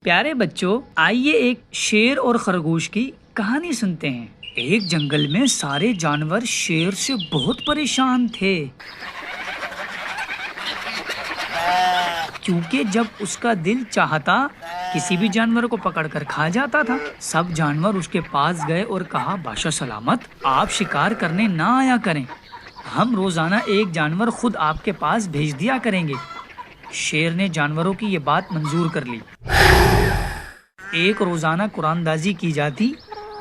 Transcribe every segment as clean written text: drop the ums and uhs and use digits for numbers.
پیارے بچوں، آئیے ایک شیر اور خرگوش کی کہانی سنتے ہیں۔ ایک جنگل میں سارے جانور شیر سے بہت پریشان تھے، کیونکہ جب اس کا دل چاہتا کسی بھی جانور کو پکڑ کر کھا جاتا تھا۔ سب جانور اس کے پاس گئے اور کہا، بادشاہ سلامت، آپ شکار کرنے نہ آیا کریں، ہم روزانہ ایک جانور خود آپ کے پاس بھیج دیا کریں گے۔ شیر نے جانوروں کی یہ بات منظور کر لی۔ ایک روزانہ قرآن دازی کی جاتی،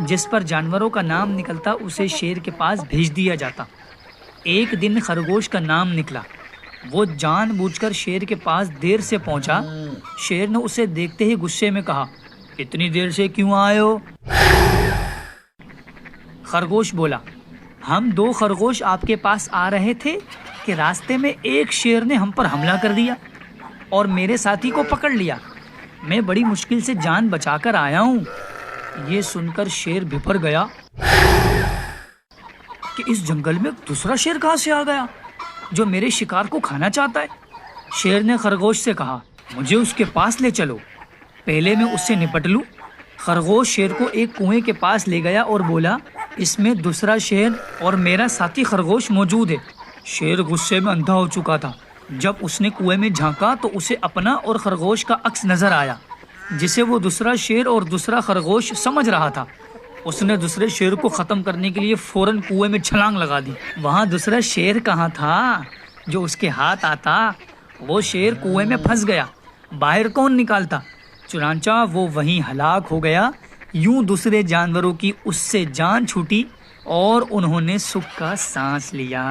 جس پر جانوروں کا نام نکلتا اسے شیر کے پاس بھیج دیا جاتا۔ ایک دن خرگوش کا نام نکلا، وہ جان بوجھ کر شیر کے پاس دیر سے پہنچا۔ شیر نے اسے دیکھتے ہی غصے میں کہا، اتنی دیر سے کیوں آئے ہو؟ خرگوش بولا، ہم دو خرگوش آپ کے پاس آ رہے تھے کہ راستے میں ایک شیر نے ہم پر حملہ کر دیا اور میرے ساتھی کو پکڑ لیا۔ میں بڑی مشکل سے جان بچا کر آیا ہوں۔ یہ سن کر شیر بھپر گیا کہ اس جنگل میں دوسرا شیر کہاں سے آ گیا جو میرے شکار کو کھانا چاہتا ہے۔ شیر نے خرگوش سے کہا، مجھے اس کے پاس لے چلو، پہلے میں اس سے نپٹ لوں۔ خرگوش شیر کو ایک کنویں کے پاس لے گیا اور بولا، اس میں دوسرا شیر اور میرا ساتھی خرگوش موجود ہے۔ شیر غصے میں اندھا ہو چکا تھا۔ جب اس نے کنویں میں جھانکا تو اسے اپنا اور خرگوش کا عکس نظر آیا، جسے وہ دوسرا شیر اور دوسرا خرگوش سمجھ رہا تھا۔ اس نے دوسرے شیر کو ختم کرنے کے لیے فوراً کنویں میں چھلانگ لگا دی۔ وہاں دوسرا شیر کہاں تھا جو اس کے ہاتھ آتا؟ وہ شیر کنویں میں پھنس گیا، باہر کون نکالتا؟ چنانچہ وہ وہیں ہلاک ہو گیا۔ یوں دوسرے جانوروں کی اس سے جان چھوٹی اور انہوں نے سکھ کا سانس لیا۔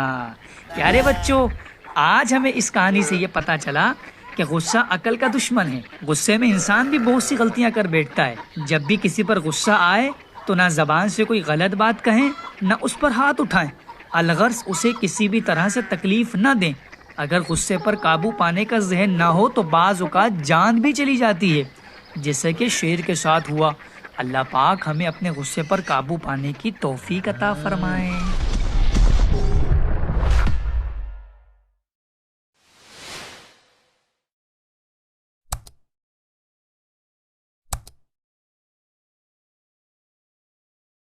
پیارے بچوں، آج ہمیں اس کہانی سے یہ پتہ چلا کہ غصہ عقل کا دشمن ہے۔ غصے میں انسان بھی بہت سی غلطیاں کر بیٹھتا ہے۔ جب بھی کسی پر غصہ آئے تو نہ زبان سے کوئی غلط بات کہیں، نہ اس پر ہاتھ اٹھائیں، الغرض اسے کسی بھی طرح سے تکلیف نہ دیں۔ اگر غصے پر قابو پانے کا ذہن نہ ہو تو بعض اوقات جان بھی چلی جاتی ہے، جیسے کہ شیر کے ساتھ ہوا۔ اللہ پاک ہمیں اپنے غصے پر قابو پانے کی توفیق عطا فرمائے۔